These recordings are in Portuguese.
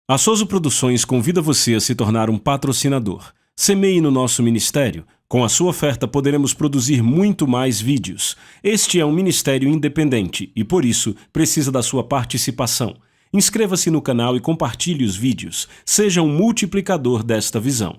A Souza Produções convida você a se tornar um patrocinador. Semeie no nosso ministério. Com a sua oferta poderemos produzir muito mais vídeos. Este é um ministério independente e, por isso, precisa da sua participação. Inscreva-se no canal e compartilhe os vídeos. Seja um multiplicador desta visão.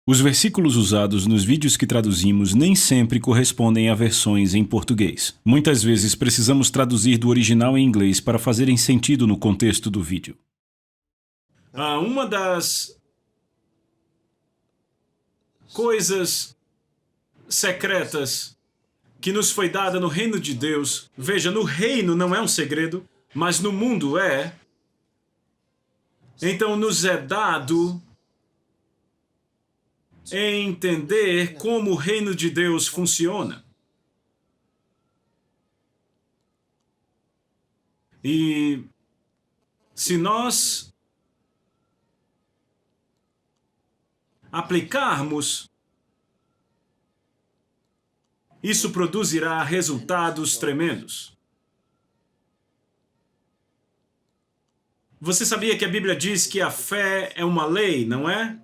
Os versículos usados nos vídeos que traduzimos nem sempre correspondem a versões em português. Muitas vezes precisamos traduzir do original em inglês para fazerem sentido no contexto do vídeo. Uma das coisas secretas que nos foi dada no reino de Deus, veja, no reino não é um segredo, mas no mundo é. Então nos é dado entender como o reino de Deus funciona. E se nós aplicarmos, isso produzirá resultados tremendos. Você sabia que a Bíblia diz que a fé é uma lei, não é?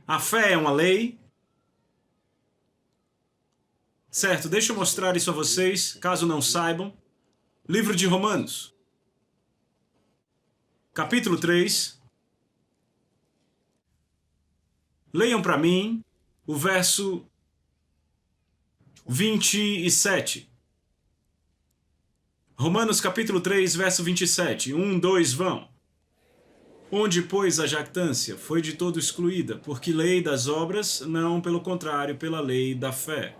A fé é uma lei. Certo, deixa eu mostrar isso a vocês, caso não saibam. Livro de Romanos, capítulo 3. Leiam para mim o verso 27. Romanos capítulo 3, verso 27. 1, 2, vão. Onde, pois, a jactância foi de todo excluída, porque lei das obras, não, pelo contrário, pela lei da fé.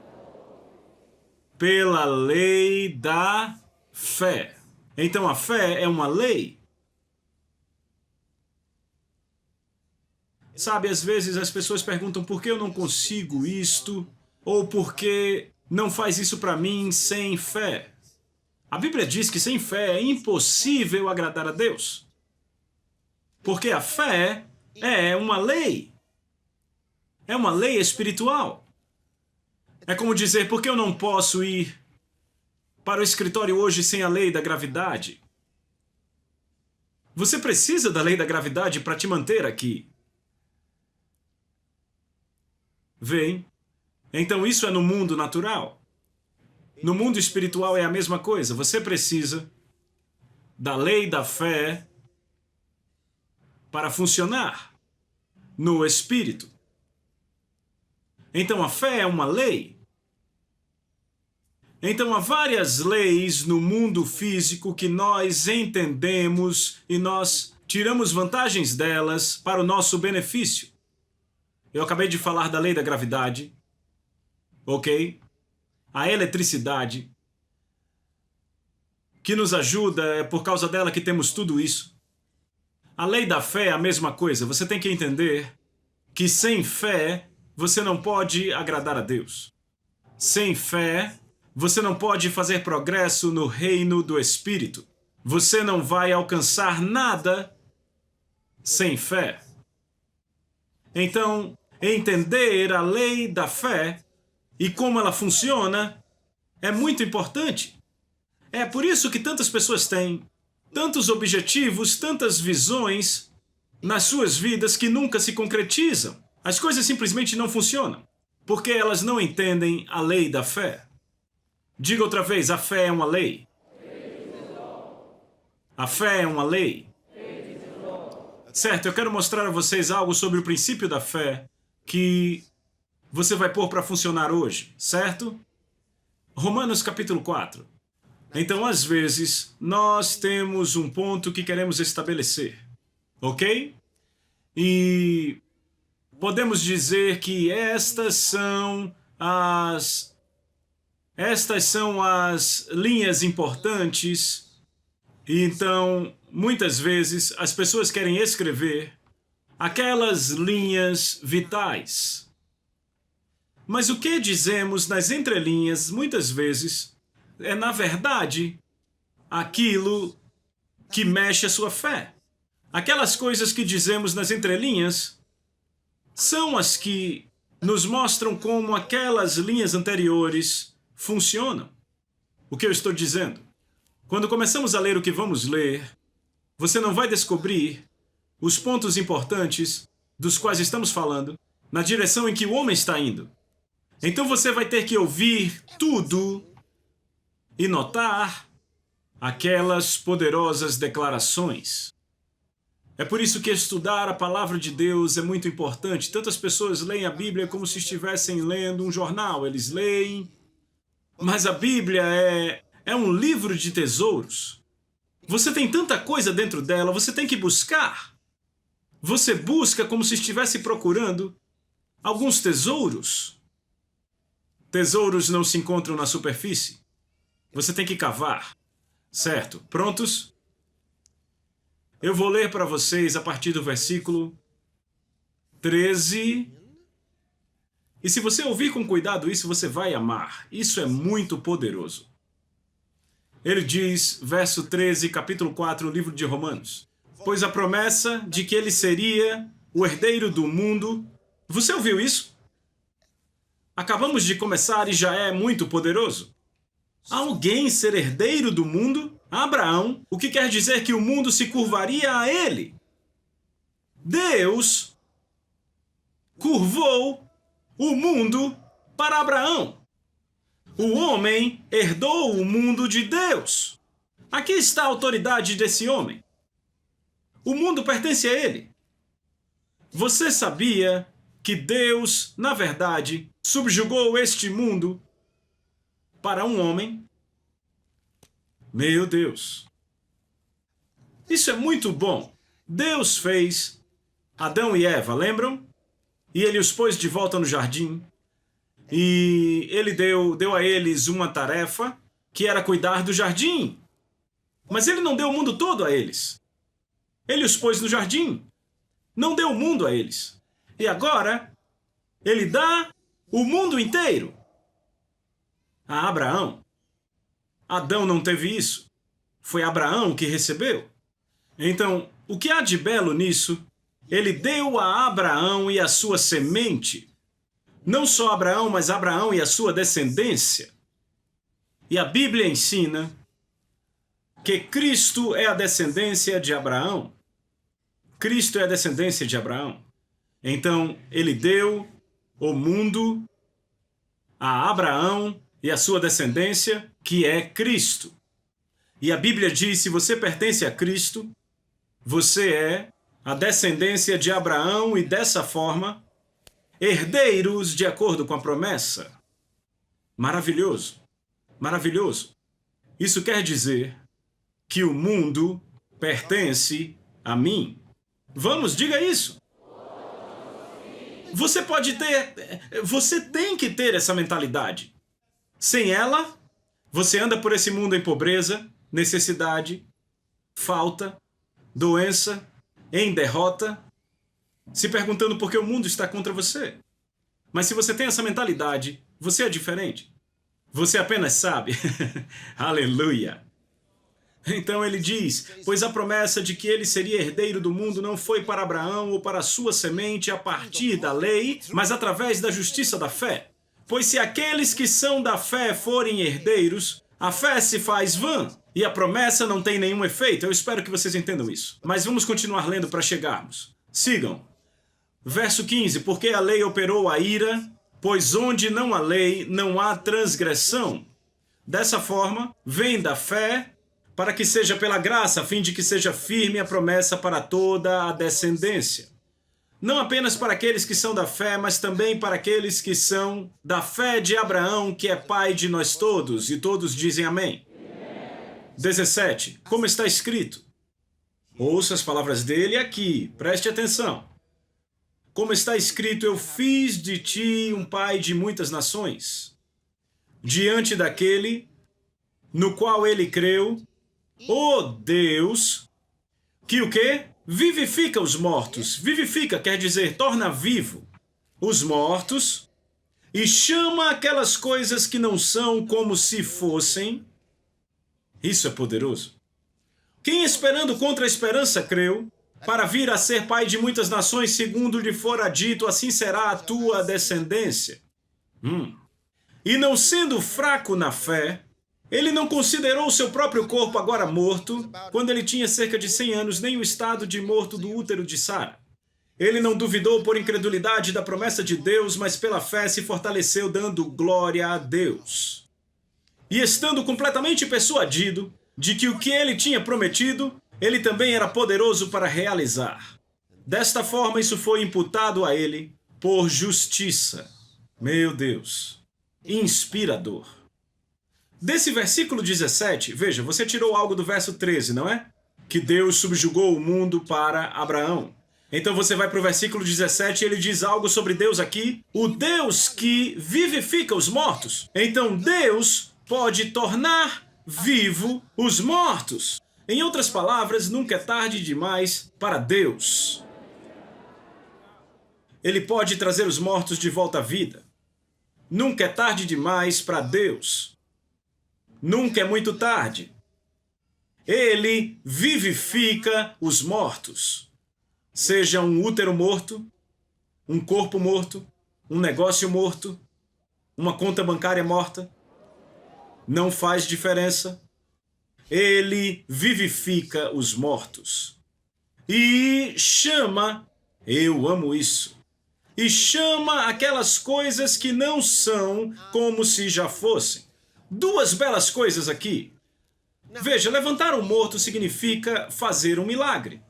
Pela lei da fé. Então a fé é uma lei. Sabe, às vezes as pessoas perguntam por que eu não consigo isto, ou por que não faz isso para mim sem fé. A Bíblia diz que sem fé é impossível agradar a Deus. Porque a fé é uma lei. É uma lei espiritual. É como dizer, por que eu não posso ir para o escritório hoje sem a lei da gravidade? Você precisa da lei da gravidade para te manter aqui. Vem? Então isso é no mundo natural. No mundo espiritual é a mesma coisa. Você precisa da lei da fé para funcionar no espírito. Então a fé é uma lei. Então há várias leis no mundo físico que nós entendemos e nós tiramos vantagens delas para o nosso benefício. Eu acabei de falar da lei da gravidade, ok? A eletricidade, que nos ajuda, é por causa dela que temos tudo isso. A lei da fé é a mesma coisa. Você tem que entender que sem fé você não pode agradar a Deus. Sem fé você não pode fazer progresso no reino do Espírito. Você não vai alcançar nada sem fé. Então, entender a lei da fé e como ela funciona é muito importante. É por isso que tantas pessoas têm tantos objetivos, tantas visões nas suas vidas que nunca se concretizam. As coisas simplesmente não funcionam, porque elas não entendem a lei da fé. Diga outra vez, a fé é uma lei. A fé é uma lei. Certo, eu quero mostrar a vocês algo sobre o princípio da fé que você vai pôr para funcionar hoje, certo? Romanos capítulo 4. Então, às vezes, nós temos um ponto que queremos estabelecer, ok? E podemos dizer que estas são as linhas importantes. E então, muitas vezes, as pessoas querem escrever aquelas linhas vitais. Mas o que dizemos nas entrelinhas, muitas vezes, é, na verdade, aquilo que mexe a sua fé. Aquelas coisas que dizemos nas entrelinhas são as que nos mostram como aquelas linhas anteriores funcionam. O que eu estou dizendo? Quando começamos a ler o que vamos ler, você não vai descobrir os pontos importantes dos quais estamos falando na direção em que o homem está indo. Então você vai ter que ouvir tudo e notar aquelas poderosas declarações. É por isso que estudar a palavra de Deus é muito importante. Tantas pessoas leem a Bíblia como se estivessem lendo um jornal. Eles leem, mas a Bíblia é um livro de tesouros. Você tem tanta coisa dentro dela, você tem que buscar. Você busca como se estivesse procurando alguns tesouros. Tesouros não se encontram na superfície. Você tem que cavar. Certo? Prontos? Eu vou ler para vocês a partir do versículo 13. E se você ouvir com cuidado isso, você vai amar. Isso é muito poderoso. Ele diz, verso 13, capítulo 4, livro de Romanos. Pois a promessa de que ele seria o herdeiro do mundo... Você ouviu isso? Acabamos de começar e já é muito poderoso. Alguém ser herdeiro do mundo? Abraão, o que quer dizer que o mundo se curvaria a ele. Deus curvou o mundo para Abraão. O homem herdou o mundo de Deus. Aqui está a autoridade desse homem. O mundo pertence a ele. Você sabia que Deus, na verdade, subjugou este mundo para um homem? Meu Deus! Isso é muito bom. Deus fez Adão e Eva, lembram? E ele os pôs de volta no jardim. E ele deu a eles uma tarefa, que era cuidar do jardim. Mas ele não deu o mundo todo a eles. Ele os pôs no jardim. Não deu o mundo a eles. E agora, ele dá o mundo inteiro a Abraão. Adão não teve isso. Foi Abraão que recebeu. Então, o que há de belo nisso? Ele deu a Abraão e a sua semente. Não só Abraão, mas Abraão e a sua descendência. E a Bíblia ensina que Cristo é a descendência de Abraão. Cristo é a descendência de Abraão. Então, ele deu o mundo a Abraão e a sua descendência, que é Cristo. E a Bíblia diz, se você pertence a Cristo, você é a descendência de Abraão e, dessa forma, herdeiros de acordo com a promessa. Maravilhoso. Maravilhoso. Isso quer dizer que o mundo pertence a mim. Vamos, diga isso. Você pode ter, você tem que ter essa mentalidade. Sem ela, você anda por esse mundo em pobreza, necessidade, falta, doença, em derrota, se perguntando por que o mundo está contra você. Mas se você tem essa mentalidade, você é diferente. Você apenas sabe. Aleluia! Então ele diz, pois a promessa de que ele seria herdeiro do mundo não foi para Abraão ou para a sua semente a partir da lei, mas através da justiça da fé. Pois se aqueles que são da fé forem herdeiros, a fé se faz vã e a promessa não tem nenhum efeito. Eu espero que vocês entendam isso. Mas vamos continuar lendo para chegarmos. Sigam. Verso 15, porque a lei operou a ira, pois onde não há lei, não há transgressão. Dessa forma, vem da fé, para que seja pela graça, a fim de que seja firme a promessa para toda a descendência. Não apenas para aqueles que são da fé, mas também para aqueles que são da fé de Abraão, que é pai de nós todos, e todos dizem amém. 17. Como está escrito? Ouça as palavras dele aqui, preste atenção. Como está escrito, eu fiz de ti um pai de muitas nações. Diante daquele no qual ele creu, o Deus, que o quê? Vivifica os mortos. Vivifica quer dizer, torna vivo os mortos e chama aquelas coisas que não são como se fossem. Isso é poderoso. Quem esperando contra a esperança creu, para vir a ser pai de muitas nações, segundo lhe fora dito, assim será a tua descendência. E não sendo fraco na fé, ele não considerou seu próprio corpo agora morto, quando ele tinha cerca de 100 anos, nem o estado de morto do útero de Sara. Ele não duvidou por incredulidade da promessa de Deus, mas pela fé se fortaleceu, dando glória a Deus. E estando completamente persuadido de que o que ele tinha prometido, ele também era poderoso para realizar. Desta forma, isso foi imputado a ele por justiça. Meu Deus, inspirador. Desse versículo 17, veja, você tirou algo do verso 13, não é? Que Deus subjugou o mundo para Abraão. Então você vai para o versículo 17 e ele diz algo sobre Deus aqui. O Deus que vivifica os mortos. Então Deus pode tornar vivo os mortos. Em outras palavras, nunca é tarde demais para Deus. Ele pode trazer os mortos de volta à vida. Nunca é tarde demais para Deus. Nunca é muito tarde. Ele vivifica os mortos. Seja um útero morto, um corpo morto, um negócio morto, uma conta bancária morta. Não faz diferença. Ele vivifica os mortos. E chama, eu amo isso, e chama aquelas coisas que não são como se já fossem. Duas belas coisas aqui. Veja, levantar um morto significa fazer um milagre.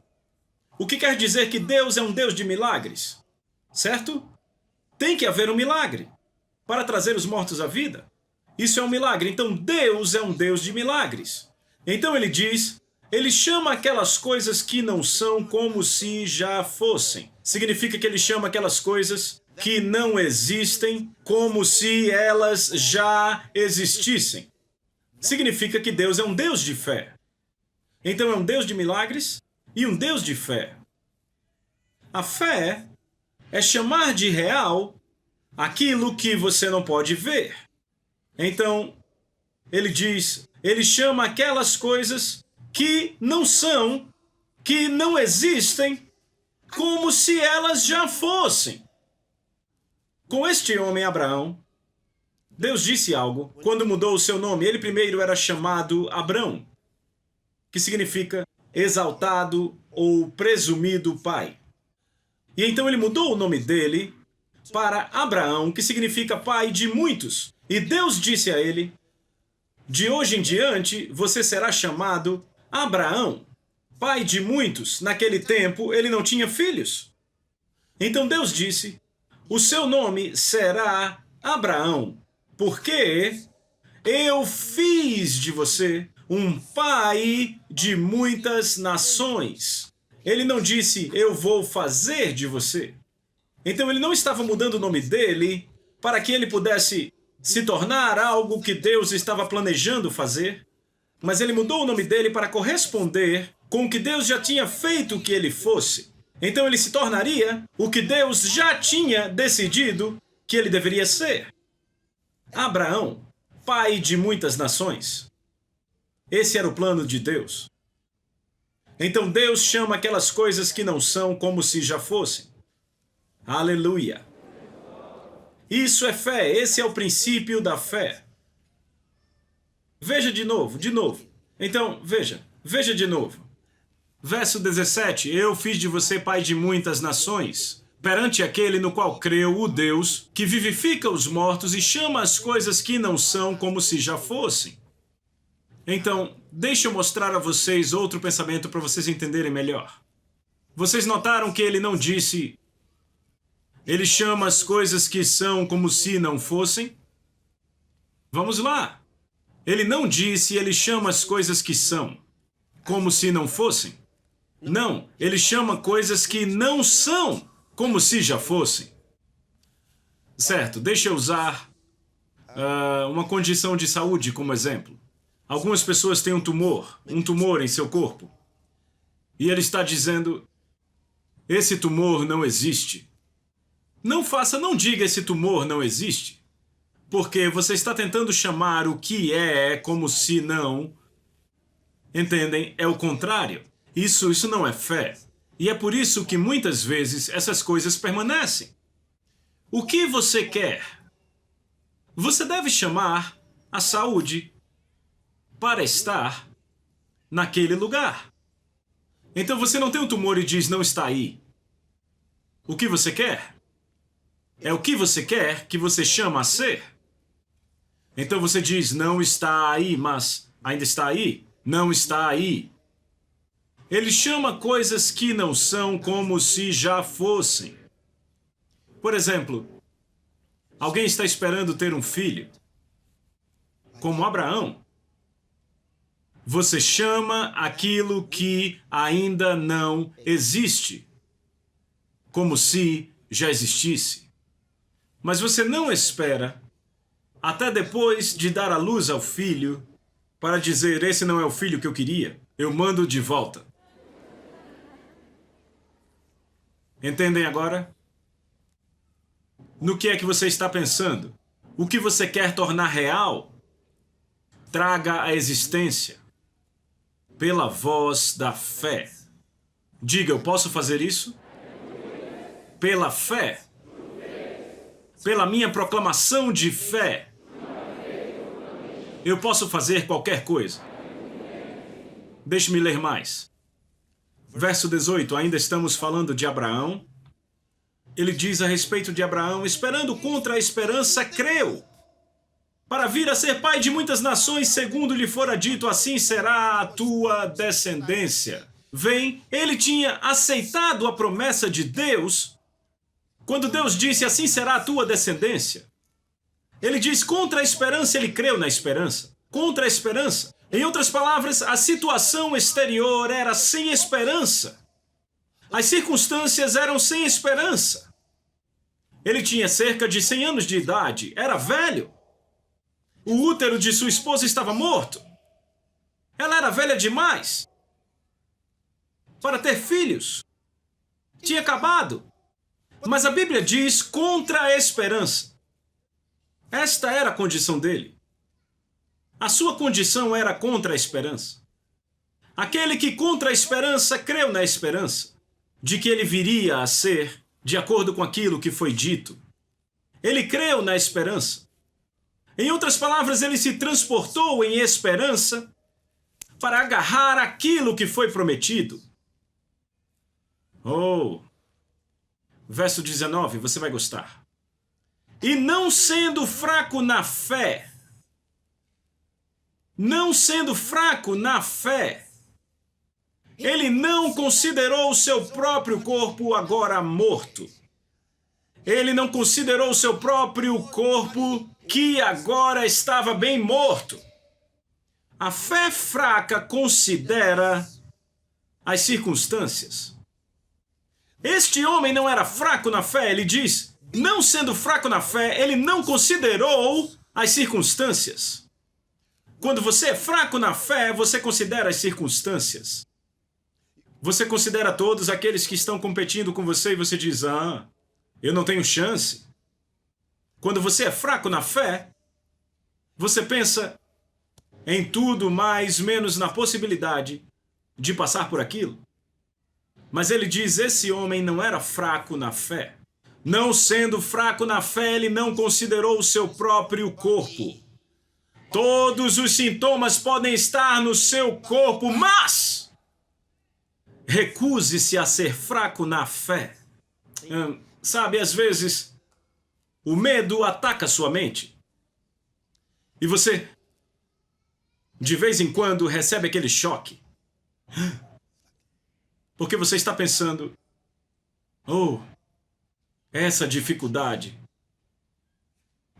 O que quer dizer que Deus é um Deus de milagres, certo? Tem que haver um milagre para trazer os mortos à vida. Isso é um milagre. Então Deus é um Deus de milagres. Então ele diz, ele chama aquelas coisas que não são como se já fossem. Significa que ele chama aquelas coisas que não existem como se elas já existissem. Significa que Deus é um Deus de fé. Então é um Deus de milagres e um Deus de fé. A fé é chamar de real aquilo que você não pode ver. Então, ele diz, ele chama aquelas coisas que não são, que não existem, como se elas já fossem. Com este homem, Abraão, Deus disse algo quando mudou o seu nome. Ele primeiro era chamado Abrão, que significa exaltado ou presumido pai. E então ele mudou o nome dele para Abraão, que significa pai de muitos. E Deus disse a ele, de hoje em diante você será chamado Abraão, pai de muitos. Naquele tempo ele não tinha filhos. Então Deus disse, o seu nome será Abraão, porque eu fiz de você um pai de muitas nações. Ele não disse, eu vou fazer de você. Então ele não estava mudando o nome dele para que ele pudesse se tornar algo que Deus estava planejando fazer, mas ele mudou o nome dele para corresponder com o que Deus já tinha feito que ele fosse. Então ele se tornaria o que Deus já tinha decidido que ele deveria ser. Abraão, pai de muitas nações. Esse era o plano de Deus. Então Deus chama aquelas coisas que não são como se já fossem. Aleluia! Isso é fé, esse é o princípio da fé. Veja de novo. Então, veja de novo. Verso 17, eu fiz de você pai de muitas nações, perante aquele no qual creu o Deus, que vivifica os mortos e chama as coisas que não são como se já fossem. Então, deixa eu mostrar a vocês outro pensamento para vocês entenderem melhor. Vocês notaram que ele não disse, ele chama as coisas que são como se não fossem? Vamos lá. Ele não disse, ele chama as coisas que são como se não fossem. Não, ele chama coisas que não são como se já fossem. Certo, deixa eu usar uma condição de saúde como exemplo. Algumas pessoas têm um tumor em seu corpo. E ele está dizendo, esse tumor não existe. Não diga esse tumor não existe. Porque você está tentando chamar o que é como se não. Entendem? É o contrário. Isso não é fé. E é por isso que muitas vezes essas coisas permanecem. O que você quer? Você deve chamar a saúde para estar naquele lugar. Então você não tem um tumor e diz, não está aí. O que você quer? É o que você quer que você chama a ser. Então você diz, não está aí, mas ainda está aí? Não está aí. Ele chama coisas que não são como se já fossem. Por exemplo, alguém está esperando ter um filho, como Abraão. Você chama aquilo que ainda não existe, como se já existisse. Mas você não espera até depois de dar à luz ao filho para dizer, esse não é o filho que eu queria, eu mando de volta. Entendem agora? No que é que você está pensando? O que você quer tornar real? Traga à existência pela voz da fé. Diga, eu posso fazer isso? Pela fé. Pela minha proclamação de fé. Eu posso fazer qualquer coisa. Deixe-me ler mais. Verso 18, ainda estamos falando de Abraão. Ele diz a respeito de Abraão, esperando contra a esperança, creu, para vir a ser pai de muitas nações, segundo lhe fora dito, assim será a tua descendência. Vem, ele tinha aceitado a promessa de Deus, quando Deus disse, assim será a tua descendência. Ele diz, contra a esperança, ele creu na esperança. Contra a esperança. Em outras palavras, a situação exterior era sem esperança. As circunstâncias eram sem esperança. Ele tinha cerca de 100 anos de idade, era velho. O útero de sua esposa estava morto. Ela era velha demais para ter filhos. Tinha acabado. Mas a Bíblia diz contra a esperança. Esta era a condição dele. A sua condição era contra a esperança. Aquele que contra a esperança creu na esperança de que ele viria a ser de acordo com aquilo que foi dito. Ele creu na esperança. Em outras palavras, ele se transportou em esperança para agarrar aquilo que foi prometido. Oh! Verso 19, você vai gostar. E não sendo fraco na fé, ele não considerou o seu próprio corpo agora morto. Ele não considerou o seu próprio corpo que agora estava bem morto. A fé fraca considera as circunstâncias. Este homem não era fraco na fé, ele diz, não sendo fraco na fé, ele não considerou as circunstâncias. Quando você é fraco na fé, você considera as circunstâncias. Você considera todos aqueles que estão competindo com você e você diz, eu não tenho chance. Quando você é fraco na fé, você pensa em tudo, mais menos na possibilidade de passar por aquilo. Mas ele diz, esse homem não era fraco na fé. Não sendo fraco na fé, ele não considerou o seu próprio corpo. Todos os sintomas podem estar no seu corpo, mas recuse-se a ser fraco na fé. Sabe, às vezes, o medo ataca sua mente. E você, de vez em quando, recebe aquele choque. Porque você está pensando, essa dificuldade,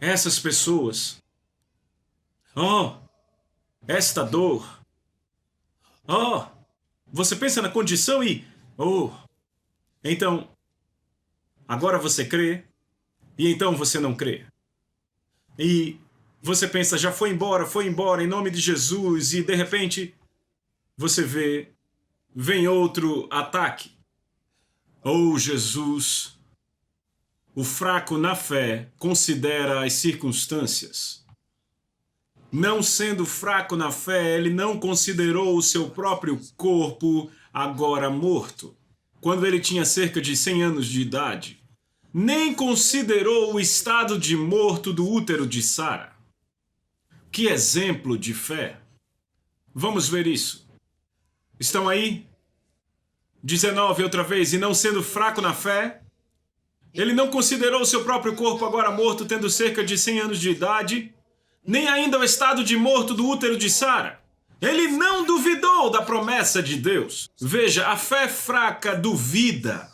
essas pessoas, esta dor. Você pensa na condição e, então, agora você crê, e então você não crê. E você pensa, já foi embora, em nome de Jesus, e de repente, você vem outro ataque. Jesus, o fraco na fé considera as circunstâncias. Não sendo fraco na fé, ele não considerou o seu próprio corpo agora morto. quando ele tinha cerca de 100 anos de idade, nem considerou o estado de morto do útero de Sara. Que exemplo de fé! Vamos ver isso. Estão aí? 19 outra vez. E não sendo fraco na fé, ele não considerou o seu próprio corpo agora morto, tendo cerca de 100 anos de idade, nem ainda o estado de morto do útero de Sara. Ele não duvidou da promessa de Deus. Veja, a fé fraca duvida.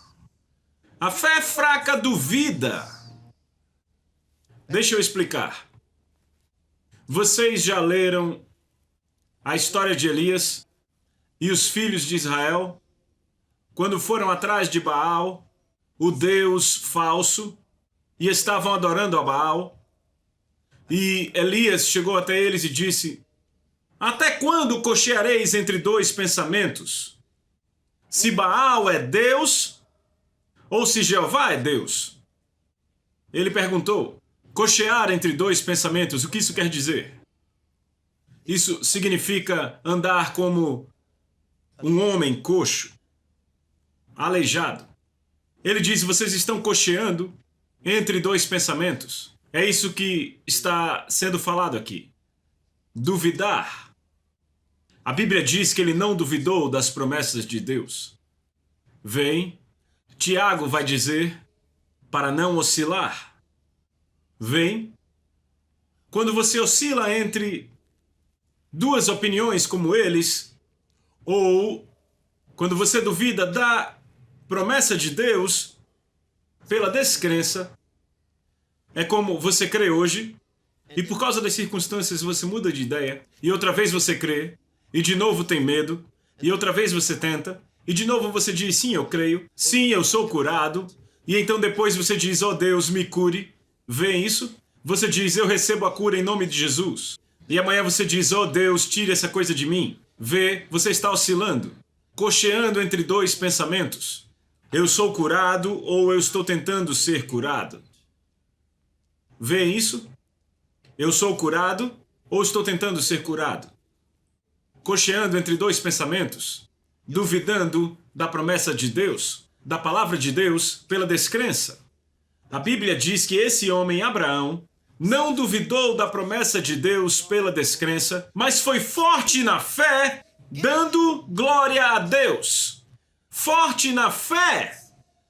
A fé fraca duvida. Deixa eu explicar. Vocês já leram a história de Elias e os filhos de Israel, quando foram atrás de Baal, o Deus falso, e estavam adorando a Baal? E Elias chegou até eles e disse: até quando cocheareis entre dois pensamentos? Se Baal é Deus ou se Jeová é Deus? Ele perguntou: cochear entre dois pensamentos, o que isso quer dizer? Isso significa andar como um homem coxo, aleijado. Ele diz: vocês estão cocheando entre dois pensamentos. É isso que está sendo falado aqui. Duvidar. A Bíblia diz que ele não duvidou das promessas de Deus. Vem, Tiago vai dizer, para não oscilar. Vem, quando você oscila entre duas opiniões como eles, ou quando você duvida da promessa de Deus pela descrença, é como você crê hoje, e por causa das circunstâncias você muda de ideia, e outra vez você crê, e de novo tem medo, e outra vez você tenta, e de novo você diz: sim, eu creio, sim, eu sou curado, e então depois você diz: oh Deus, me cure. Vê isso? Você diz: eu recebo a cura em nome de Jesus. E amanhã você diz: oh Deus, tire essa coisa de mim. Vê, você está oscilando, cocheando entre dois pensamentos. Eu sou curado ou eu estou tentando ser curado? Vê isso? Eu sou curado ou estou tentando ser curado? Cocheando entre dois pensamentos, duvidando da promessa de Deus, da palavra de Deus, pela descrença. A Bíblia diz que esse homem, Abraão, não duvidou da promessa de Deus pela descrença, mas foi forte na fé, dando glória a Deus. Forte na fé.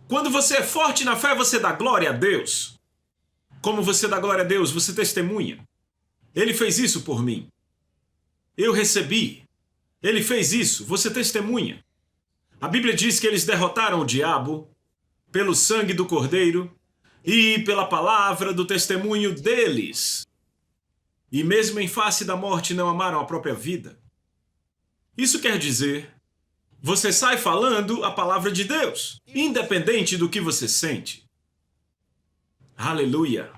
Quando você é forte na fé, você dá glória a Deus. Como você dá glória a Deus? Você testemunha. Ele fez isso por mim. Eu recebi. Ele fez isso. Você testemunha. A Bíblia diz que eles derrotaram o diabo pelo sangue do Cordeiro e pela palavra do testemunho deles. E mesmo em face da morte não amaram a própria vida. Isso quer dizer, você sai falando a palavra de Deus, independente do que você sente. Aleluia.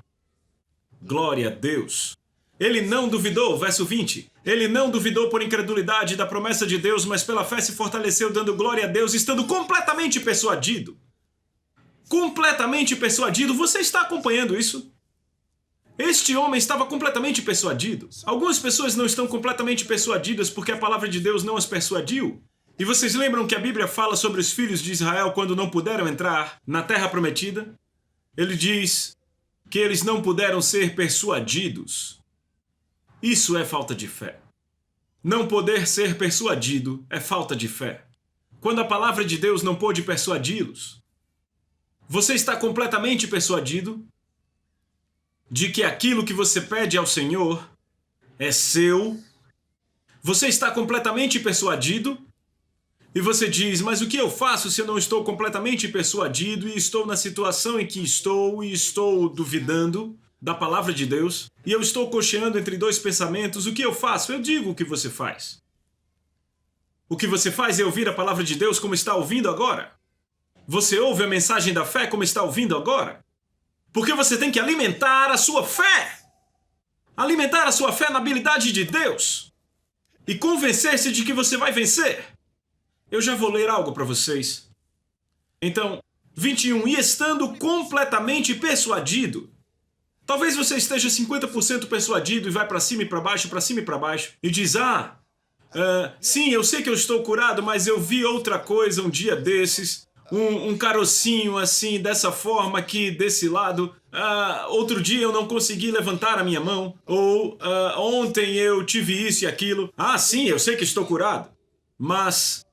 Glória a Deus. Ele não duvidou, verso 20. Ele não duvidou por incredulidade da promessa de Deus, mas pela fé se fortaleceu, dando glória a Deus, estando completamente persuadido. Completamente persuadido. Você está acompanhando isso? Este homem estava completamente persuadido. Algumas pessoas não estão completamente persuadidas porque a palavra de Deus não as persuadiu. E vocês lembram que a Bíblia fala sobre os filhos de Israel quando não puderam entrar na terra prometida? Ele diz que eles não puderam ser persuadidos. Isso é falta de fé. Não poder ser persuadido é falta de fé. Quando a palavra de Deus não pôde persuadi-los, você está completamente persuadido de que aquilo que você pede ao Senhor é seu. Você está completamente persuadido e você diz: mas o que eu faço se eu não estou completamente persuadido e estou na situação em que estou e estou duvidando da palavra de Deus e eu estou cocheando entre dois pensamentos? O que eu faço? Eu digo o que você faz. O que você faz é ouvir a palavra de Deus como está ouvindo agora. Você ouve a mensagem da fé como está ouvindo agora. Porque você tem que alimentar a sua fé. Alimentar a sua fé na habilidade de Deus. E convencer-se de que você vai vencer. Eu já vou ler algo para vocês. Então, 21. E estando completamente persuadido. Talvez você esteja 50% persuadido e vai para cima e para baixo, para cima e para baixo. E diz: sim, eu sei que eu estou curado, mas eu vi outra coisa um dia desses. um carocinho assim, dessa forma aqui, desse lado. Outro dia eu não consegui levantar a minha mão. Ou ontem eu tive isso e aquilo. Sim, eu sei que estou curado. Mas,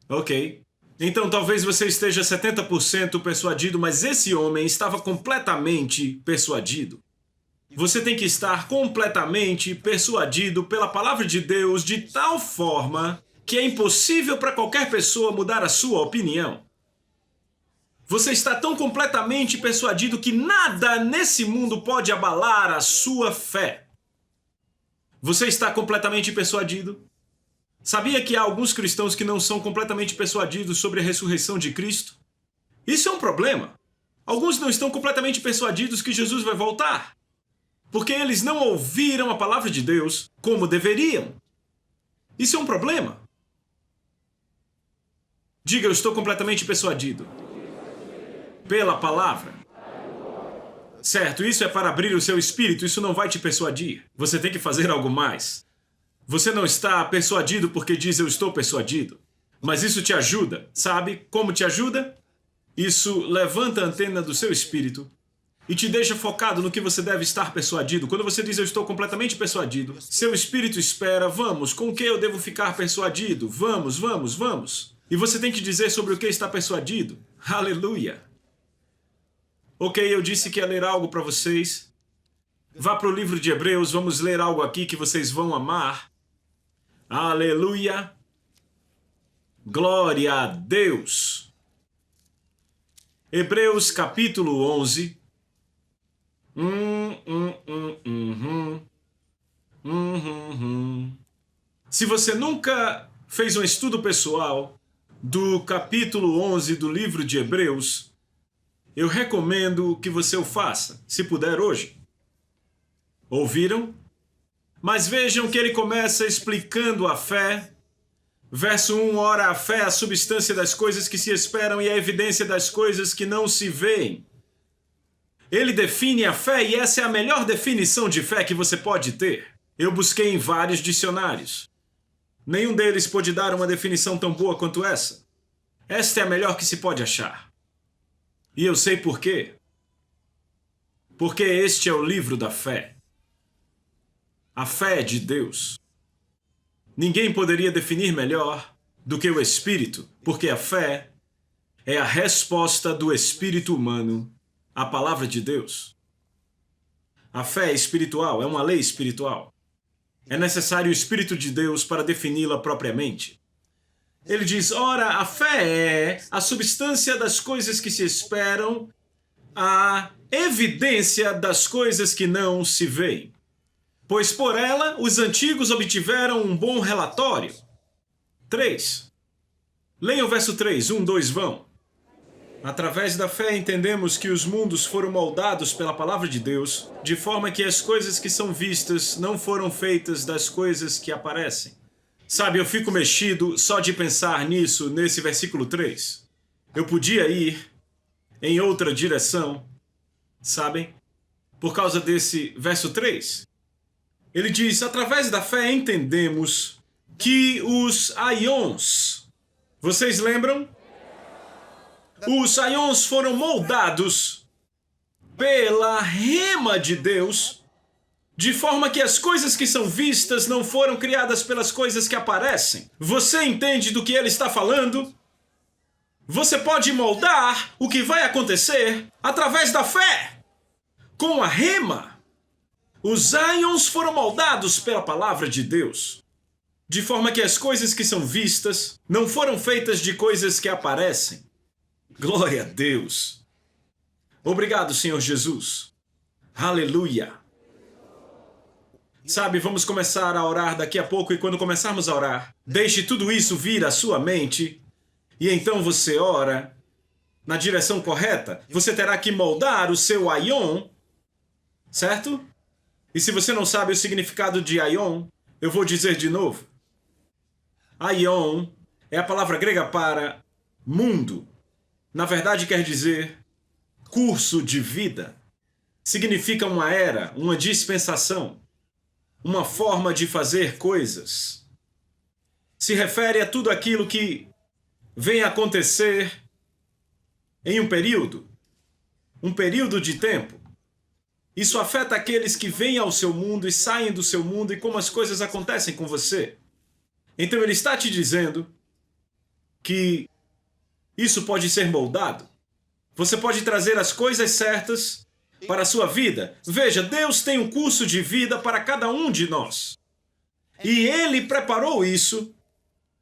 ok. Então talvez você esteja 70% persuadido, mas esse homem estava completamente persuadido. Você tem que estar completamente persuadido pela palavra de Deus de tal forma que é impossível para qualquer pessoa mudar a sua opinião. Você está tão completamente persuadido que nada nesse mundo pode abalar a sua fé. Você está completamente persuadido? Sabia que há alguns cristãos que não são completamente persuadidos sobre a ressurreição de Cristo? Isso é um problema. Alguns não estão completamente persuadidos que Jesus vai voltar, porque eles não ouviram a palavra de Deus como deveriam. Isso é um problema. Diga, eu estou completamente persuadido pela palavra. Certo, isso é para abrir o seu espírito, isso não vai te persuadir. Você tem que fazer algo mais. Você não está persuadido porque diz eu estou persuadido. Mas isso te ajuda. Sabe como te ajuda? Isso levanta a antena do seu espírito e te deixa focado no que você deve estar persuadido. Quando você diz eu estou completamente persuadido, seu espírito espera, vamos, com o que eu devo ficar persuadido? Vamos, vamos, vamos. E você tem que dizer sobre o que está persuadido. Aleluia. Ok, eu disse que ia ler algo para vocês. Vá para o livro de Hebreus, vamos ler algo aqui que vocês vão amar. Aleluia. Glória a Deus. Hebreus capítulo 11. Se você nunca fez um estudo pessoal do capítulo 11 do livro de Hebreus, eu recomendo que você o faça, se puder hoje. Ouviram? Mas vejam que ele começa explicando a fé. Verso 1, ora, a fé é a substância das coisas que se esperam e a evidência das coisas que não se veem. Ele define a fé e essa é a melhor definição de fé que você pode ter. Eu busquei em vários dicionários. Nenhum deles pôde dar uma definição tão boa quanto essa. Esta é a melhor que se pode achar. E eu sei por quê. Porque este é o livro da fé. A fé de Deus. Ninguém poderia definir melhor do que o Espírito, porque a fé é a resposta do espírito humano à palavra de Deus. A fé é espiritual, é uma lei espiritual. É necessário o Espírito de Deus para defini-la propriamente. Ele diz, ora, a fé é a substância das coisas que se esperam, a evidência das coisas que não se veem. Pois por ela os antigos obtiveram um bom relatório. 3. Leiam o verso 3, 1, 2, vão. Através da fé entendemos que os mundos foram moldados pela palavra de Deus, de forma que as coisas que são vistas não foram feitas das coisas que aparecem. Sabe, eu fico mexido só de pensar nisso, nesse versículo 3. Eu podia ir em outra direção, sabem? Por causa desse verso 3. Ele diz, através da fé entendemos que os aions, vocês lembram? Os aions foram moldados pela rema de Deus, de forma que as coisas que são vistas não foram criadas pelas coisas que aparecem. Você entende do que ele está falando? Você pode moldar o que vai acontecer através da fé, com a rema. Os aions foram moldados pela palavra de Deus, de forma que as coisas que são vistas não foram feitas de coisas que aparecem. Glória a Deus. Obrigado, Senhor Jesus. Aleluia. Sabe, vamos começar a orar daqui a pouco e quando começarmos a orar, deixe tudo isso vir à sua mente e então você ora na direção correta. Você terá que moldar o seu aion, certo? E se você não sabe o significado de aion, eu vou dizer de novo. Aion é a palavra grega para mundo. Na verdade quer dizer curso de vida. Significa uma era, uma dispensação, uma forma de fazer coisas. Se refere a tudo aquilo que vem acontecer em um período de tempo. Isso afeta aqueles que vêm ao seu mundo e saem do seu mundo e como as coisas acontecem com você. Então ele está te dizendo que isso pode ser moldado. Você pode trazer as coisas certas para a sua vida. Veja, Deus tem um curso de vida para cada um de nós. E Ele preparou isso,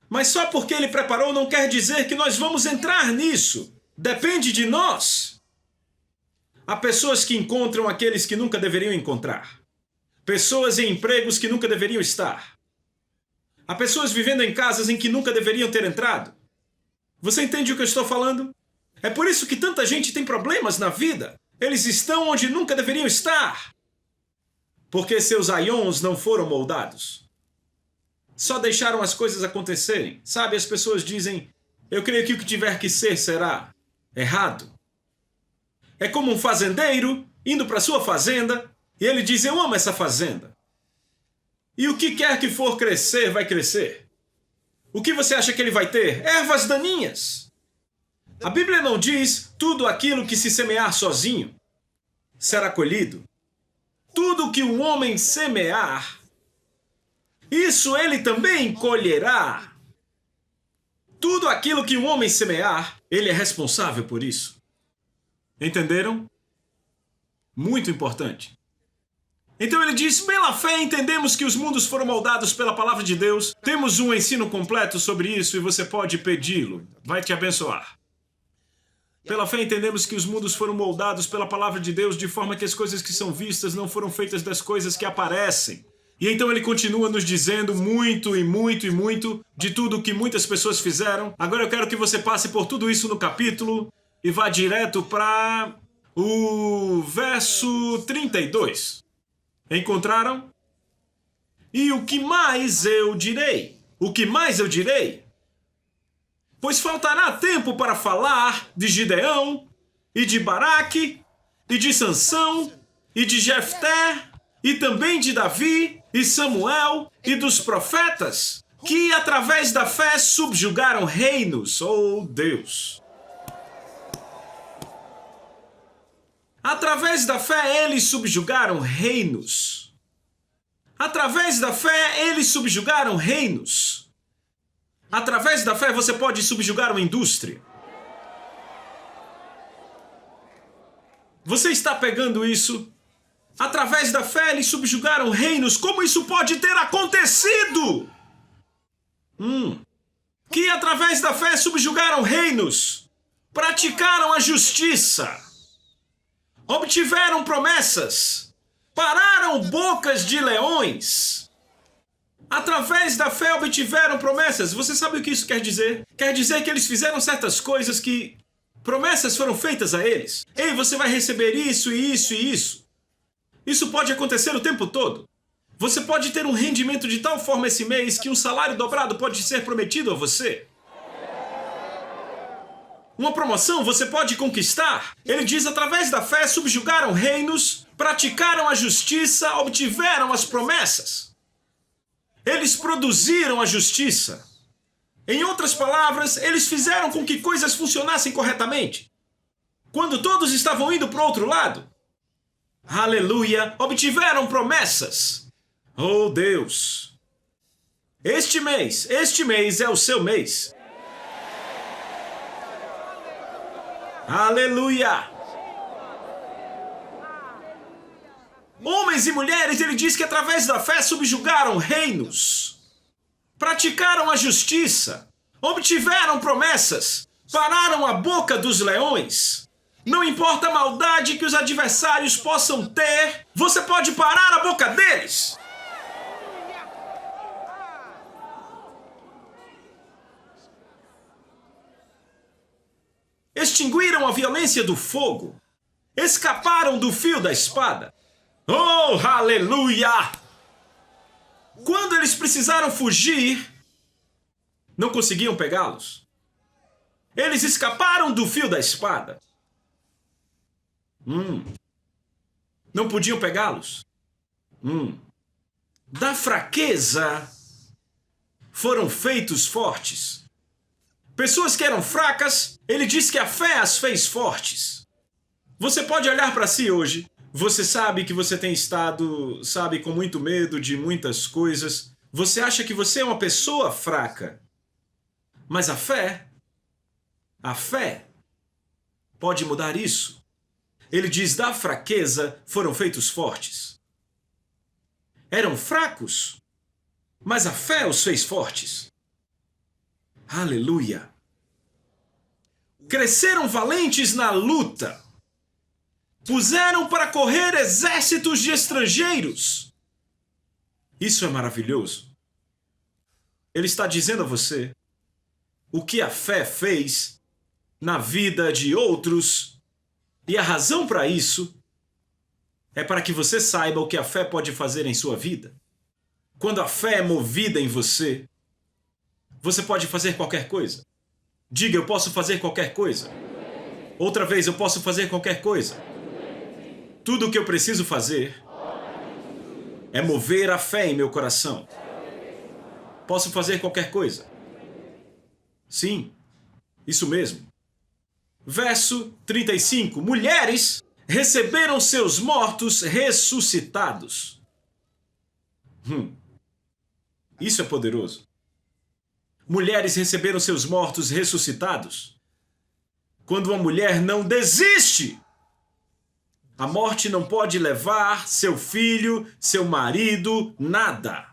mas só porque Ele preparou não quer dizer que nós vamos entrar nisso. Depende de nós. Há pessoas que encontram aqueles que nunca deveriam encontrar. Pessoas em empregos que nunca deveriam estar. Há pessoas vivendo em casas em que nunca deveriam ter entrado. Você entende o que eu estou falando? É por isso que tanta gente tem problemas na vida. Eles estão onde nunca deveriam estar. Porque seus aions não foram moldados. Só deixaram as coisas acontecerem. Sabe, as pessoas dizem, eu creio que o que tiver que ser, será. Errado. É como um fazendeiro indo para sua fazenda e ele diz, eu amo essa fazenda. E o que quer que for crescer, vai crescer. O que você acha que ele vai ter? Ervas daninhas. A Bíblia não diz tudo aquilo que se semear sozinho será colhido. Tudo que o homem semear, isso ele também colherá. Tudo aquilo que o homem semear, ele é responsável por isso. Entenderam? Muito importante. Então ele diz, pela fé entendemos que os mundos foram moldados pela palavra de Deus. Temos um ensino completo sobre isso e você pode pedi-lo. Vai te abençoar. Pela fé entendemos que os mundos foram moldados pela palavra de Deus de forma que as coisas que são vistas não foram feitas das coisas que aparecem. E então ele continua nos dizendo muito e muito e muito de tudo o que muitas pessoas fizeram. Agora eu quero que você passe por tudo isso no capítulo e vá direto para o verso 32. Encontraram? E o que mais eu direi? O que mais eu direi? Pois faltará tempo para falar de Gideão, e de Baraque, e de Sansão, e de Jefté, e também de Davi, e Samuel, e dos profetas, que através da fé subjugaram reinos. Oh, Deus! Através da fé eles subjugaram reinos. Através da fé eles subjugaram reinos. Através da fé você pode subjugar uma indústria. Você está pegando isso? Através da fé eles subjugaram reinos. Como isso pode ter acontecido? Que através da fé subjugaram reinos. Praticaram a justiça. Obtiveram promessas. Pararam bocas de leões. Através da fé obtiveram promessas. Você sabe o que isso quer dizer? Quer dizer que eles fizeram certas coisas que promessas foram feitas a eles. Ei, você vai receber isso e isso e isso. Isso pode acontecer o tempo todo. Você pode ter um rendimento de tal forma esse mês que um salário dobrado pode ser prometido a você. Uma promoção você pode conquistar. Ele diz, através da fé subjugaram reinos, praticaram a justiça, obtiveram as promessas. Eles produziram a justiça. Em outras palavras, eles fizeram com que coisas funcionassem corretamente. Quando todos estavam indo para o outro lado, aleluia, obtiveram promessas. Oh, Deus! Este mês é o seu mês. Aleluia! Homens e mulheres, ele diz que através da fé subjugaram reinos, praticaram a justiça, obtiveram promessas, pararam a boca dos leões. Não importa a maldade que os adversários possam ter, você pode parar a boca deles. Extinguiram a violência do fogo, escaparam do fio da espada. Oh, aleluia! Quando eles precisaram fugir, não conseguiam pegá-los. Eles escaparam do fio da espada. Não podiam pegá-los. Da fraqueza foram feitos fortes. Pessoas que eram fracas, ele diz que a fé as fez fortes. Você pode olhar para si hoje. Você sabe que você tem estado, com muito medo de muitas coisas. Você acha que você é uma pessoa fraca. Mas a fé pode mudar isso. Ele diz, da fraqueza foram feitos fortes. Eram fracos, mas a fé os fez fortes. Aleluia! Cresceram valentes na luta. Puseram para correr exércitos de estrangeiros. Isso é maravilhoso. Ele está dizendo a você o que a fé fez na vida de outros, e a razão para isso é para que você saiba o que a fé pode fazer em sua vida. Quando a fé é movida em você, você pode fazer qualquer coisa. Diga, eu posso fazer qualquer coisa. Outra vez, eu posso fazer qualquer coisa. Tudo o que eu preciso fazer é mover a fé em meu coração. Posso fazer qualquer coisa. Sim, isso mesmo. Verso 35. Mulheres receberam seus mortos ressuscitados. Isso é poderoso. Mulheres receberam seus mortos ressuscitados. Quando uma mulher não desiste, a morte não pode levar seu filho, seu marido, nada.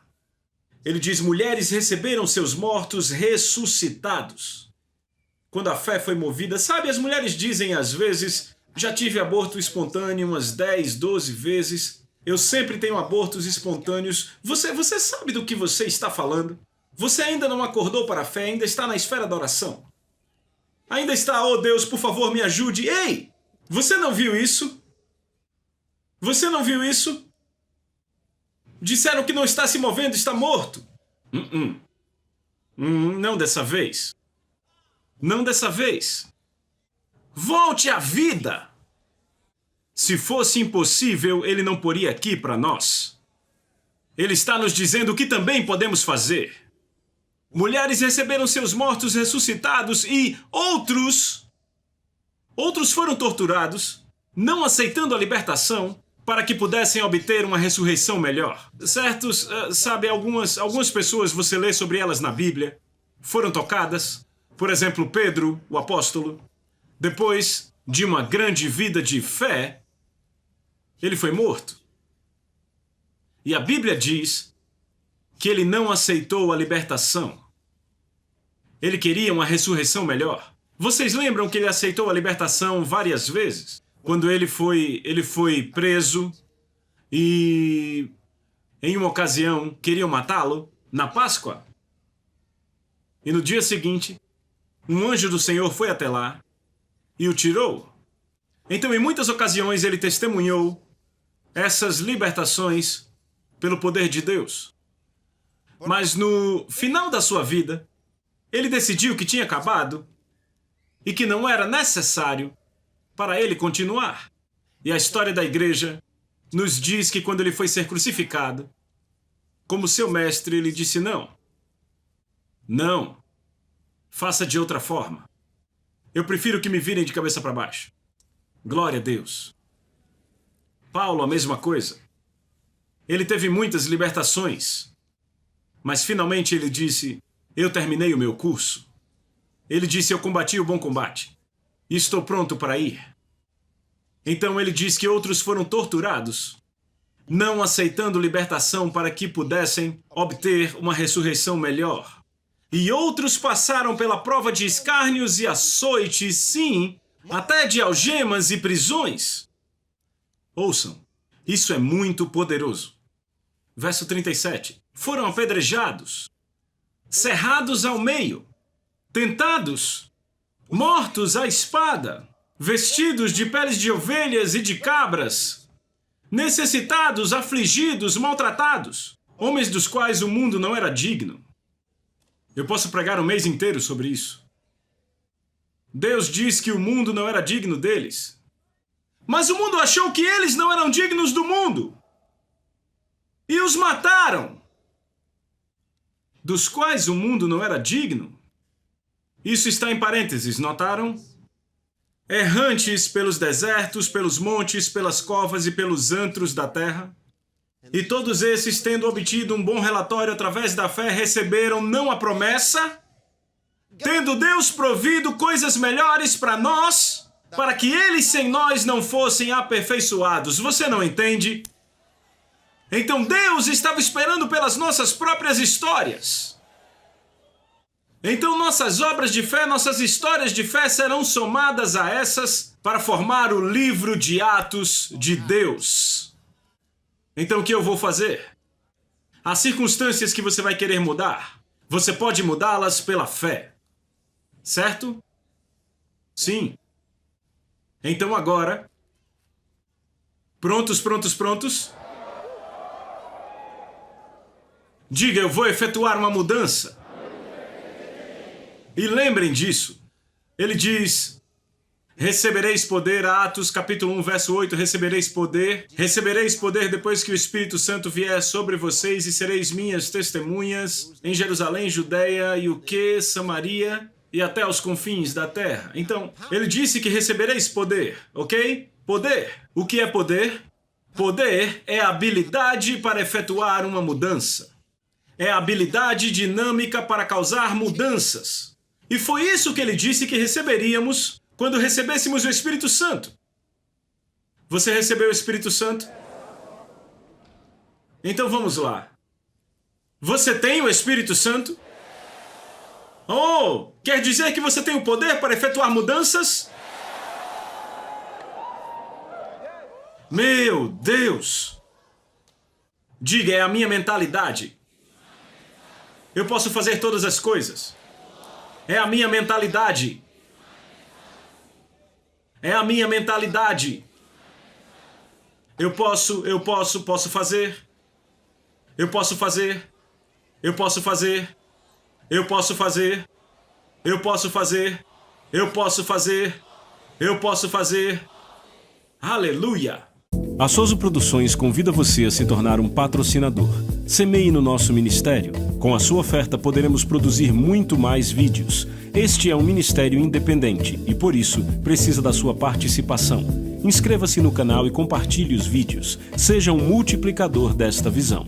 Ele diz, mulheres receberam seus mortos ressuscitados. Quando a fé foi movida, sabe, as mulheres dizem às vezes, já tive aborto espontâneo umas 10, 12 vezes. Eu sempre tenho abortos espontâneos. Você sabe do que você está falando? Você ainda não acordou para a fé, ainda está na esfera da oração. Ainda está, oh Deus, por favor, me ajude. Ei, você não viu isso? Você não viu isso? Disseram que não está se movendo, está morto. Não dessa vez. Não dessa vez. Volte à vida. Se fosse impossível, ele não poria aqui para nós. Ele está nos dizendo o que também podemos fazer. Mulheres receberam seus mortos ressuscitados e outros foram torturados, não aceitando a libertação, para que pudessem obter uma ressurreição melhor. Certos, sabe, algumas pessoas, você lê sobre elas na Bíblia, foram tocadas. Por exemplo, Pedro, o apóstolo, depois de uma grande vida de fé, ele foi morto. E a Bíblia diz que ele não aceitou a libertação. Ele queria uma ressurreição melhor. Vocês lembram que ele aceitou a libertação várias vezes? Quando ele foi preso e, em uma ocasião, queriam matá-lo na Páscoa. E no dia seguinte, um anjo do Senhor foi até lá e o tirou. Então, em muitas ocasiões, ele testemunhou essas libertações pelo poder de Deus. Mas no final da sua vida, ele decidiu que tinha acabado e que não era necessário para ele continuar. E a história da igreja nos diz que quando ele foi ser crucificado, como seu mestre, ele disse não. Não. Faça de outra forma. Eu prefiro que me virem de cabeça para baixo. Glória a Deus. Paulo, a mesma coisa. Ele teve muitas libertações, mas finalmente ele disse, eu terminei o meu curso. Ele disse, eu combati o bom combate e estou pronto para ir. Então ele diz que outros foram torturados, não aceitando libertação para que pudessem obter uma ressurreição melhor. E outros passaram pela prova de escárnios e açoites, sim, até de algemas e prisões. Ouçam, isso é muito poderoso. Verso 37. Foram apedrejados, cerrados ao meio, tentados, mortos à espada, vestidos de peles de ovelhas e de cabras, necessitados, afligidos, maltratados, homens dos quais o mundo não era digno. Eu posso pregar um mês inteiro sobre isso. Deus diz que o mundo não era digno deles. Mas o mundo achou que eles não eram dignos do mundo. E os mataram. Dos quais o mundo não era digno. Isso está em parênteses, notaram? Errantes pelos desertos, pelos montes, pelas covas e pelos antros da terra. E todos esses, tendo obtido um bom relatório através da fé, receberam não a promessa, tendo Deus provido coisas melhores para nós, para que eles sem nós não fossem aperfeiçoados. Você não entende? Então Deus estava esperando pelas nossas próprias histórias. Então nossas obras de fé, nossas histórias de fé serão somadas a essas para formar o livro de Atos de Deus. Então o que eu vou fazer? As circunstâncias que você vai querer mudar, você pode mudá-las pela fé. Certo? Sim. Então agora, prontos? Diga, eu vou efetuar uma mudança. E lembrem disso. Ele diz, recebereis poder, Atos capítulo 1, verso 8, recebereis poder depois que o Espírito Santo vier sobre vocês e sereis minhas testemunhas em Jerusalém, Judeia e o que? Samaria e até os confins da terra. Então, ele disse que recebereis poder, ok? Poder. O que é poder? Poder é a habilidade para efetuar uma mudança. É a habilidade dinâmica para causar mudanças. E foi isso que ele disse que receberíamos quando recebêssemos o Espírito Santo. Você recebeu o Espírito Santo? Então vamos lá. Você tem o Espírito Santo? Oh, quer dizer que você tem o poder para efetuar mudanças? Meu Deus! Diga, é a minha mentalidade. Eu posso fazer todas as coisas. É a minha mentalidade. É a minha mentalidade. Eu posso fazer. Eu posso fazer. Eu posso fazer. Eu posso fazer. Eu posso fazer. Eu posso fazer. Eu posso fazer. Aleluia! A Soso Produções convida você a se tornar um patrocinador. Semeie no nosso ministério. Com a sua oferta poderemos produzir muito mais vídeos. Este é um ministério independente e, por isso, precisa da sua participação. Inscreva-se no canal e compartilhe os vídeos. Seja um multiplicador desta visão.